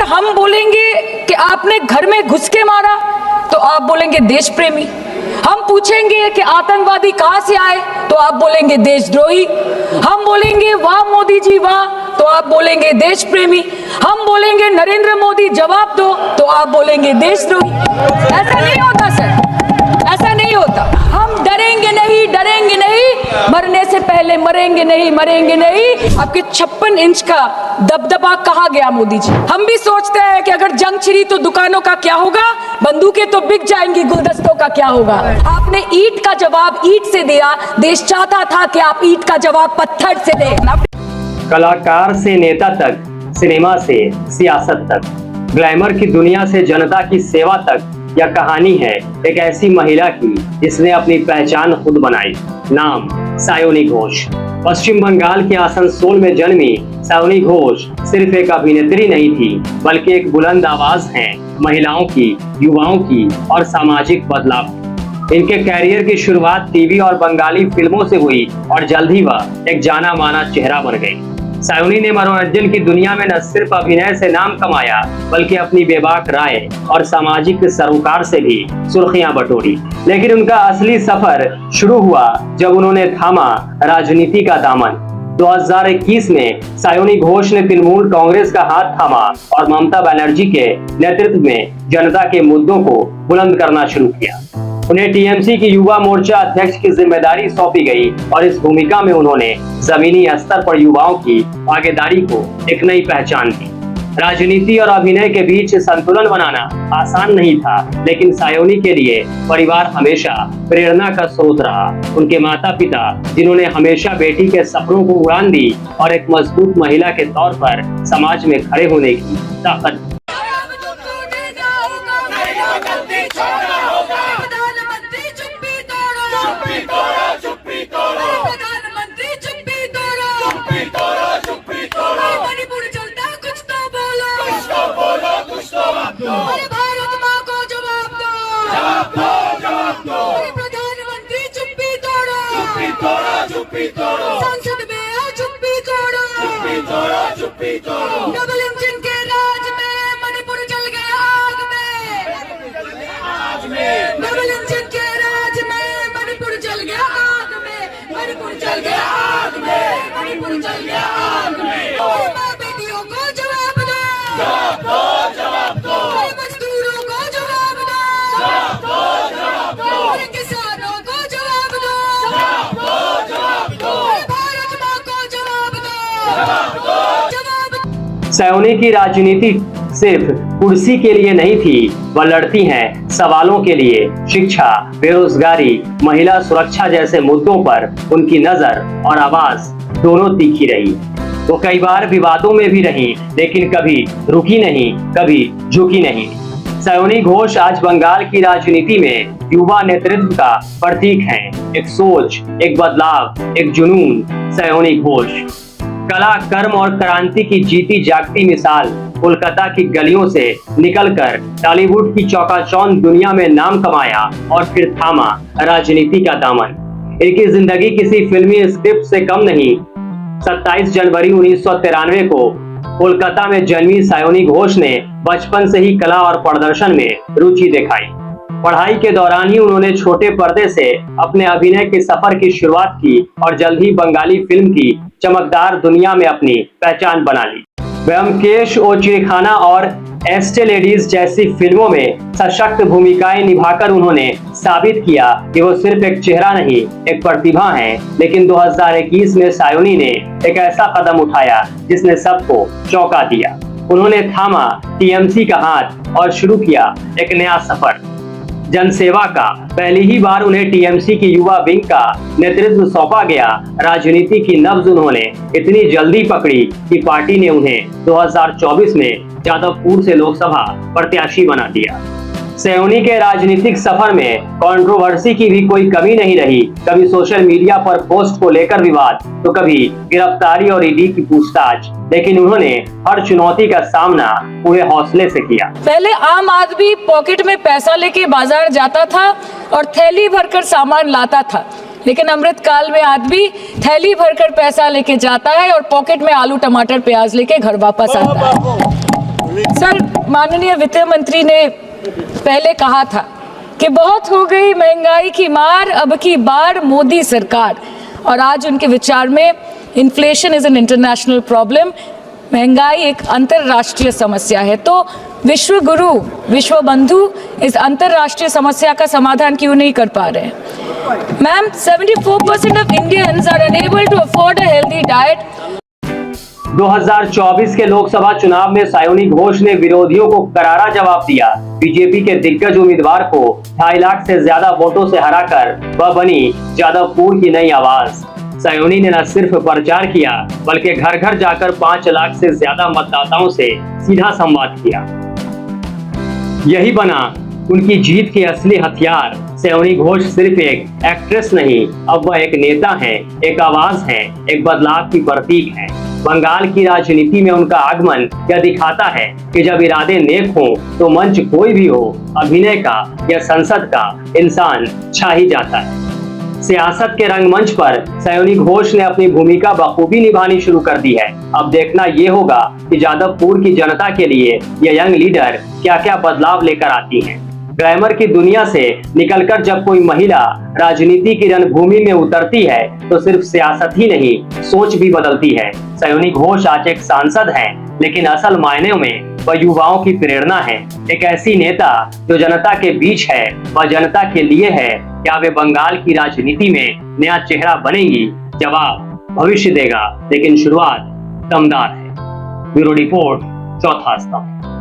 हम बोलेंगे कि आपने घर में घुस के मारा तो आप बोलेंगे देश प्रेमी। हम पूछेंगे कि आतंकवादी कहां से आए तो आप बोलेंगे देशद्रोही। हम बोलेंगे वाह मोदी जी वाह तो आप बोलेंगे देश प्रेमी। हम बोलेंगे नरेंद्र मोदी जवाब दो तो आप बोलेंगे देशद्रोही। ऐसा नहीं होता सर, ऐसा नहीं होता। हम डरेंगे नहीं, डरेंगे नहीं, मरने से पहले मरेंगे नहीं, मरेंगे नहीं। आपके 56 इंच का दबदबा कहाँ गया मोदी जी? हम भी सोचते हैं कि अगर जंग छिड़ी तो दुकानों का क्या होगा, बंदूकें तो बिक जाएंगी, गुलदस्तों का क्या होगा। आपने ईंट का जवाब ईंट से दिया, देश चाहता था कि आप ईंट का जवाब पत्थर से दें। कलाकार से नेता तक, सिनेमा से सियासत तक, ग्लैमर की दुनिया से जनता की सेवा तक, यह कहानी है एक ऐसी महिला की जिसने अपनी पहचान खुद बनाई। नाम सायोनी घोष। पश्चिम बंगाल के आसनसोल में जन्मी सायोनी घोष सिर्फ एक अभिनेत्री नहीं थी, बल्कि एक बुलंद आवाज है महिलाओं की, युवाओं की और सामाजिक बदलाव। इनके कैरियर की शुरुआत टीवी और बंगाली फिल्मों से हुई और जल्द ही वह एक जाना माना चेहरा बन गई। सायोनी ने मनोरंजन की दुनिया में न सिर्फ अभिनय से नाम कमाया, बल्कि अपनी बेबाक राय और सामाजिक सरोकार से भी सुर्खियां बटोरी। लेकिन उनका असली सफर शुरू हुआ जब उन्होंने थामा राजनीति का दामन। 2021 में सायोनी घोष ने तृणमूल कांग्रेस का हाथ थामा और ममता बनर्जी के नेतृत्व में जनता के मुद्दों को बुलंद करना शुरू किया। उन्हें टीएमसी की युवा मोर्चा अध्यक्ष की जिम्मेदारी सौंपी गई और इस भूमिका में उन्होंने जमीनी स्तर पर युवाओं की भागीदारी को एक नई पहचान दी। राजनीति और अभिनय के बीच संतुलन बनाना आसान नहीं था, लेकिन सायोनी के लिए परिवार हमेशा प्रेरणा का स्रोत रहा। उनके माता पिता, जिन्होंने हमेशा बेटी के सपनों को उड़ान दी और एक मजबूत महिला के तौर पर समाज में खड़े होने की ताकत। भारत माँ को जवाब दो, जवाब दो, जवाब दो। प्रधानमंत्री चुप्पी तोड़ो, चुप्पी तोड़ो, चुप्पी तोड़ो। संसद में आओ चुप्पी तोड़ो, चुप्पी तोड़ो, चुप्पी तोड़ो। डबल इंजन के राज में मणिपुर जल गया आग में, डबल इंजन के राज में मणिपुर जल गया आग में, मणिपुर जल गया आग में, मणिपुर जल गया आग में। माँ बेटियों को जवाब दो, जवाब दो, जवाब दो। मजदूरों को जवाब दो, जवाब दो, जवाब दो। किसानों को जवाब दो, जवाब दो, जवाब दो। भारत माँ को जवाब दो, जवाब दो, जवाब दो। सायोनी की राजनीति सिर्फ कुर्सी के लिए नहीं थी, वह लड़ती हैं सवालों के लिए। शिक्षा, बेरोजगारी, महिला सुरक्षा जैसे मुद्दों पर उनकी नजर और आवाज दोनों तीखी रही। वो कई बार विवादों में भी रही, लेकिन कभी रुकी नहीं, कभी झुकी नहीं। सायोनी घोष आज बंगाल की राजनीति में युवा नेतृत्व का प्रतीक हैं। एक सोच, एक बदलाव, एक जुनून। सायोनी घोष कला, कर्म और क्रांति की जीती जागती मिसाल। कोलकाता की गलियों से निकलकर टॉलीवुड की चौकाचौंध दुनिया में नाम कमाया और फिर थामा राजनीति का दामन। इनकी जिंदगी किसी फिल्मी स्क्रिप्ट से कम नहीं। 27 जनवरी 1993 को कोलकाता में जन्मी सायोनी घोष ने बचपन से ही कला और प्रदर्शन में रुचि दिखाई। पढ़ाई के दौरान ही उन्होंने छोटे पर्दे से अपने अभिनय के सफर की शुरुआत की और जल्द ही बंगाली फिल्म की चमकदार दुनिया में अपनी पहचान बना ली। ब्योमकेश ओ चिड़ियाखाना और एस्टे लेडीज जैसी फिल्मों में सशक्त भूमिकाएं निभाकर उन्होंने साबित किया कि वो सिर्फ एक चेहरा नहीं, एक प्रतिभा है। लेकिन 2021 में सायोनी ने एक ऐसा कदम उठाया जिसने सबको चौंका दिया। उन्होंने थामा टीएमसी का हाथ और शुरू किया एक नया सफर, जनसेवा का। पहली ही बार उन्हें टीएमसी की युवा विंग का नेतृत्व सौंपा गया। राजनीति की नब्ज उन्होंने इतनी जल्दी पकड़ी कि पार्टी ने उन्हें 2024 में जादवपुर से लोकसभा प्रत्याशी बना दिया। सायोनी के राजनीतिक सफर में कंट्रोवर्सी की भी कोई कमी नहीं रही। कभी सोशल मीडिया पर पोस्ट को लेकर विवाद, तो कभी गिरफ्तारी और ईडी की पूछताछ, लेकिन उन्होंने हर चुनौती का सामना पूरे हौसले से किया। पहले आम आदमी पॉकेट में पैसा लेके बाजार जाता था और थैली भरकर सामान लाता था, लेकिन अमृतकाल में आदमी थैली भरकर पैसा लेके जाता है और पॉकेट में आलू टमाटर प्याज लेके घर वापस आता है। सर, माननीय वित्त मंत्री ने पहले कहा था कि बहुत हो गई महंगाई की मार, अब की बार मोदी सरकार। और आज उनके विचार में inflation is an international problem, महंगाई एक अंतर्राष्ट्रीय समस्या है। तो विश्व गुरु, विश्व बंधु इस अंतर्राष्ट्रीय समस्या का समाधान क्यों नहीं कर पा रहे हैं? Ma'am, 74% of Indians are unable to afford a healthy diet. 2024 के लोकसभा चुनाव में सायोनी घोष ने विरोधियों को करारा जवाब दिया। बीजेपी के दिग्गज उम्मीदवार को 2.5 लाख से ज्यादा वोटों से हराकर वह बनी जादवपुर की नई आवाज। सायोनी ने न सिर्फ प्रचार किया बल्कि घर घर जाकर 5 लाख से ज्यादा मतदाताओं से सीधा संवाद किया। यही बना उनकी जीत के असली हथियार। सायोनी घोष सिर्फ एक एक्ट्रेस नहीं, अब वह एक नेता हैं, एक आवाज हैं, एक बदलाव की प्रतीक हैं। बंगाल की राजनीति में उनका आगमन यह दिखाता है कि जब इरादे नेक हों तो मंच कोई भी हो, अभिनय का या संसद का इंसान छा ही जाता है। सियासत के रंगमंच पर सायोनी घोष ने अपनी भूमिका बखूबी निभानी शुरू कर दी है। अब देखना ये होगा कि जादवपुर की जनता के लिए ये यंग लीडर क्या क्या बदलाव लेकर आती हैं। ग्लैमर की दुनिया से निकलकर जब कोई महिला राजनीति की रणभूमि में उतरती है तो सिर्फ सियासत ही नहीं, सोच भी बदलती है। सायोनी घोष आज एक सांसद हैं, लेकिन असल मायने में वह युवाओं की प्रेरणा है। एक ऐसी नेता जो जनता के बीच है, वह जनता के लिए है। क्या वे बंगाल की राजनीति में नया चेहरा बनेंगी? जवाब भविष्य देगा, लेकिन शुरुआत दमदार है। ब्यूरो रिपोर्ट, चौथा स्तंभ।